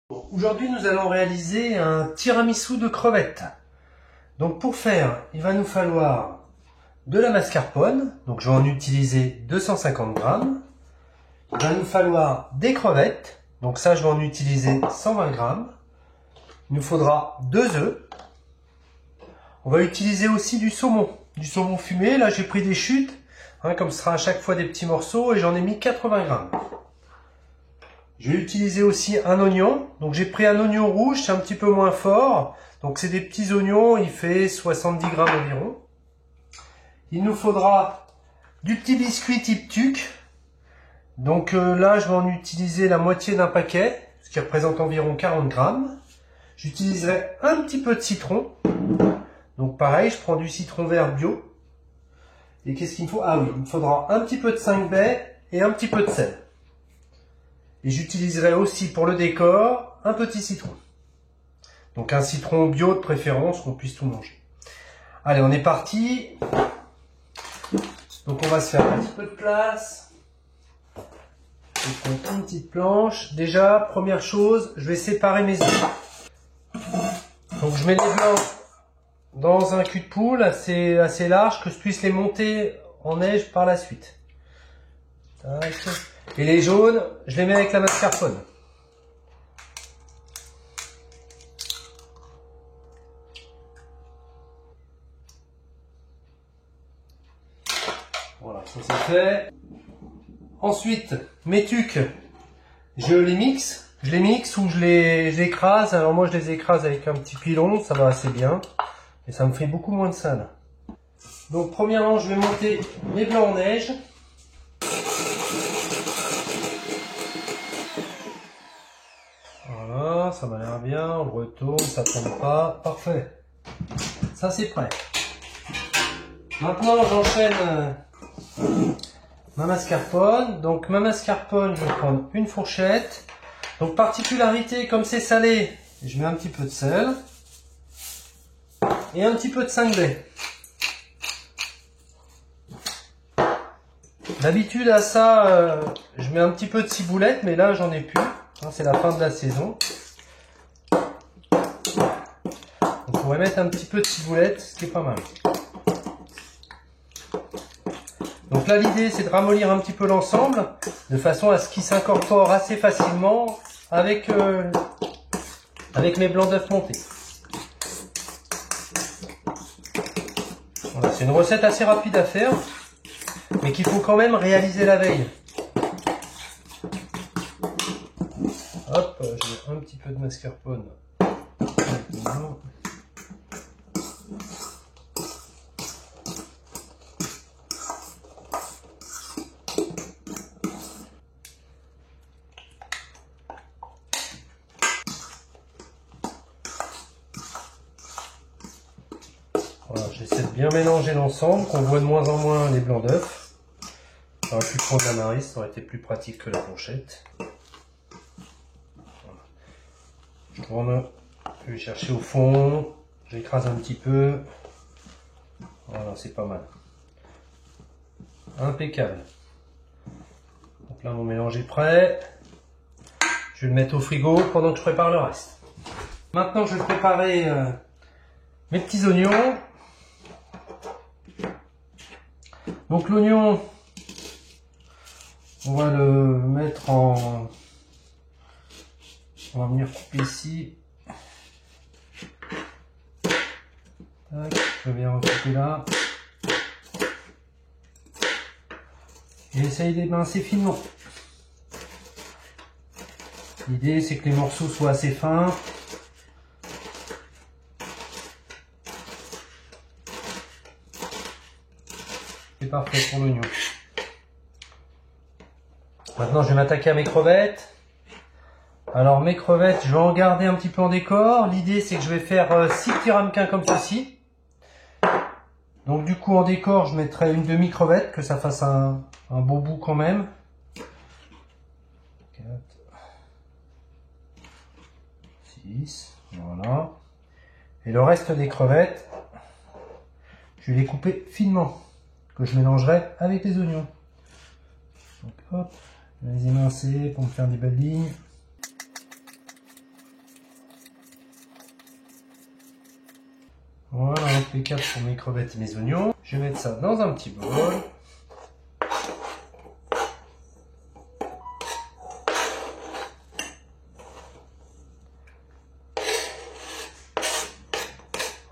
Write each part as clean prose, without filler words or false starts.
Aujourd'hui, nous allons réaliser un tiramisu de crevettes. Donc pour faire, il va nous falloir de la mascarpone. Donc je vais en utiliser 250 grammes. Il va nous falloir des crevettes. Donc ça, je vais en utiliser 120 grammes. Il nous faudra 2 œufs. On va utiliser aussi du saumon fumé. Là, j'ai pris des chutes, comme ce sera à chaque fois des petits morceaux, et j'en ai mis 80 grammes. Je vais utiliser aussi un oignon. Donc j'ai pris un oignon rouge, c'est un petit peu moins fort. Donc c'est des petits oignons, il fait 70 grammes environ. Il nous faudra du petit biscuit type tuc. Donc là, je vais en utiliser la moitié d'un paquet, ce qui représente environ 40 grammes. J'utiliserai un petit peu de citron. Donc pareil, je prends du citron vert bio. Et qu'est-ce qu'il me faut? Ah oui, il me faudra un petit peu de 5 baies et un petit peu de sel. Et j'utiliserai aussi pour le décor un petit citron. Donc un citron bio de préférence, qu'on puisse tout manger. Allez, on est parti. Donc on va se faire un petit peu de place. Je prends une petite planche. Déjà, première chose, je vais séparer mes œufs. Donc je mets les blancs dans un cul de poule assez large, que je puisse les monter en neige par la suite. Tac. Et les jaunes, je les mets avec la mascarpone. Voilà, ça c'est fait. Ensuite, mes tucs, je les mixe. Je les mixe ou je les écrase. Alors moi je les écrase avec un petit pilon, ça va assez bien. Et ça me fait beaucoup moins de sale. Donc premièrement, je vais monter mes blancs en neige. Voilà, ça m'a l'air bien, on le retourne, ça tombe pas, parfait. Ça c'est prêt. Maintenant j'enchaîne ma mascarpone. Donc ma mascarpone, je vais prendre une fourchette. Donc particularité, comme c'est salé, je mets un petit peu de sel. Et un petit peu de 5 baies. D'habitude à ça, je mets un petit peu de ciboulette, mais là j'en ai plus. C'est la fin de la saison. On pourrait mettre un petit peu de ciboulette, ce qui est pas mal. Donc là l'idée c'est de ramollir un petit peu l'ensemble, de façon à ce qu'il s'incorpore assez facilement avec mes blancs d'œufs montés. Voilà, c'est une recette assez rapide à faire, mais qu'il faut quand même réaliser la veille. Hop, je mets un petit peu de mascarpone. Voilà, j'essaie de bien mélanger l'ensemble, qu'on voit de moins en moins les blancs d'œufs. J'aurais pu prendre la maryse, ça aurait été plus pratique que la fourchette. Voilà. Je tourne, je vais chercher au fond, j'écrase un petit peu. Voilà, c'est pas mal. Impeccable. Donc là, mon mélange est prêt. Je vais le mettre au frigo pendant que je prépare le reste. Maintenant, je vais préparer mes petits oignons. Donc l'oignon, on va le mettre en... On va venir couper ici. Tac, je vais en couper là. Et essaye d'émincer finement. L'idée c'est que les morceaux soient assez fins. C'est parfait pour l'oignon. Maintenant je vais m'attaquer à mes crevettes. Alors mes crevettes, je vais en garder un petit peu en décor. L'idée c'est que je vais faire 6 petits ramequins comme ceci. Donc du coup en décor je mettrai une demi-crevette, que ça fasse un beau bout quand même. 4, 6, voilà. Et le reste des crevettes, je vais les couper finement, que je mélangerai avec les oignons. Donc hop, je vais les émincer pour me faire des belles lignes. Voilà, impeccable pour mes crevettes et mes oignons. Je vais mettre ça dans un petit bol.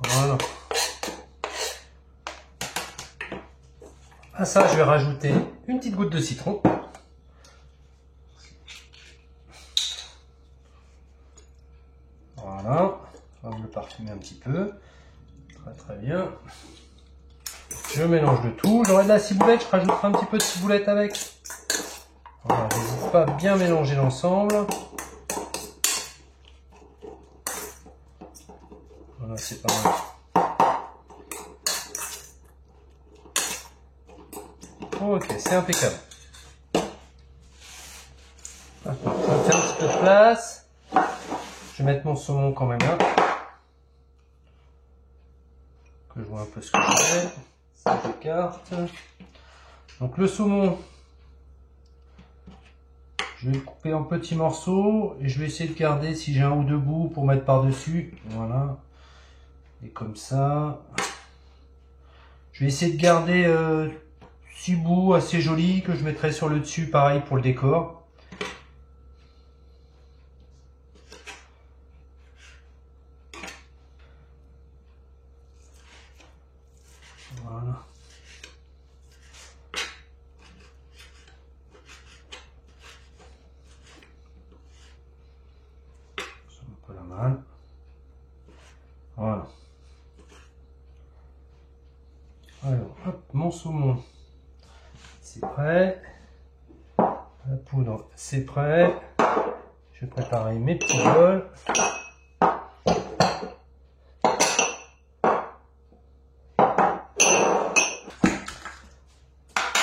Voilà. À ça, je vais rajouter une petite goutte de citron. Voilà. On va le parfumer un petit peu. Très très bien. Je mélange le tout. J'aurai de la ciboulette, je rajouterai un petit peu de ciboulette avec. Voilà, n'hésite pas à bien mélanger l'ensemble. Voilà, c'est pas mal. Ok, c'est impeccable. Ça me fait un petit peu de place. Je vais mettre mon saumon quand même là. Que je vois un peu ce que je fais. Ça j'écarte. Donc le saumon, je vais le couper en petits morceaux et je vais essayer de garder si j'ai un ou deux bouts pour mettre par dessus. Voilà. Et comme ça. Je vais essayer de garder 6 bouts assez jolis que je mettrai sur le dessus, pareil pour le décor. Voilà. C'est un peu la main. Voilà. Alors, hop, mon saumon, c'est prêt. La poudre, c'est prêt. Je vais préparer mes petits bols.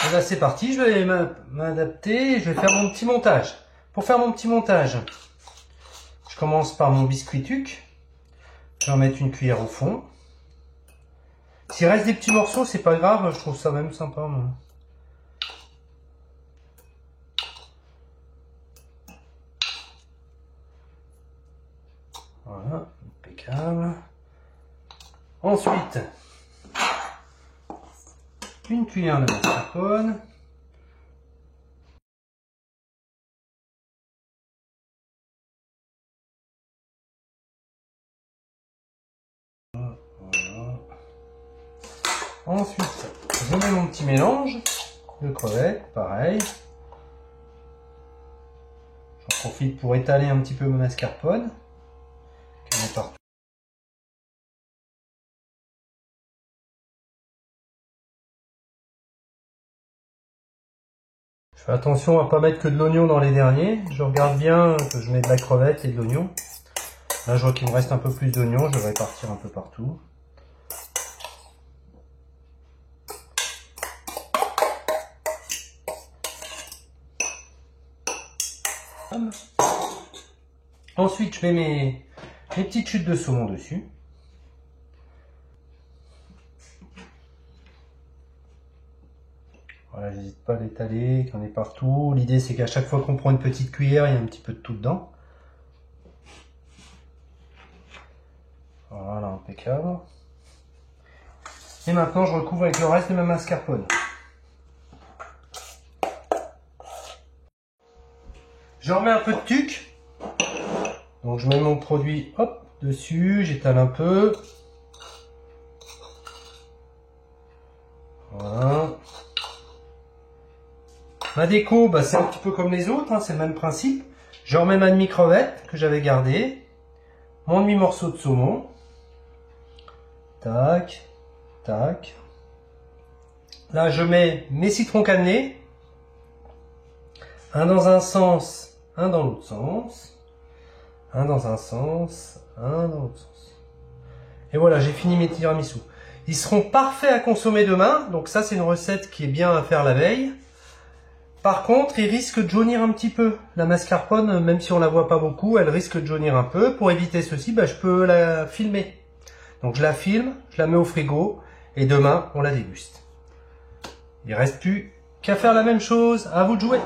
Et là, c'est parti. Je vais m'adapter. Je vais faire mon petit montage. Pour faire mon petit montage, je commence par mon biscuit tuc. Je vais en mettre une cuillère au fond. S'il reste des petits morceaux, c'est pas grave. Je trouve ça même sympa, moi. Voilà, impeccable. Ensuite, une cuillère de mascarpone. Voilà. Ensuite, je mets mon petit mélange de crevettes, pareil. J'en profite pour étaler un petit peu mon mascarpone. Qu'il y en ait partout. Je fais attention à ne pas mettre que de l'oignon dans les derniers. Je regarde bien que je mets de la crevette et de l'oignon. Là, je vois qu'il me reste un peu plus d'oignons. Je vais répartir un peu partout. Ensuite, je mets mes petites chutes de saumon dessus. Voilà, j'hésite pas à l'étaler, qu'il y en ait partout. L'idée, c'est qu'à chaque fois qu'on prend une petite cuillère, il y a un petit peu de tout dedans. Voilà, impeccable. Et maintenant, je recouvre avec le reste de ma mascarpone. Je remets un peu de tuc. Donc je mets mon produit, hop, dessus, j'étale un peu. Voilà. Ma déco, bah, c'est un petit peu comme les autres, hein, c'est le même principe. Je remets ma demi-crevette que j'avais gardée. Mon demi-morceau de saumon. Tac, tac. Là, je mets mes citrons cannelés. Un dans un sens, un dans l'autre sens. Un dans un sens, un dans l'autre sens. Et voilà, j'ai fini mes tiramisu. Ils seront parfaits à consommer demain. Donc ça, c'est une recette qui est bien à faire la veille. Par contre, ils risquent de jaunir un petit peu. La mascarpone, même si on la voit pas beaucoup, elle risque de jaunir un peu. Pour éviter ceci, bah, je peux la filmer. Donc je la filme, je la mets au frigo et demain, on la déguste. Il reste plus qu'à faire la même chose. À vous de jouer.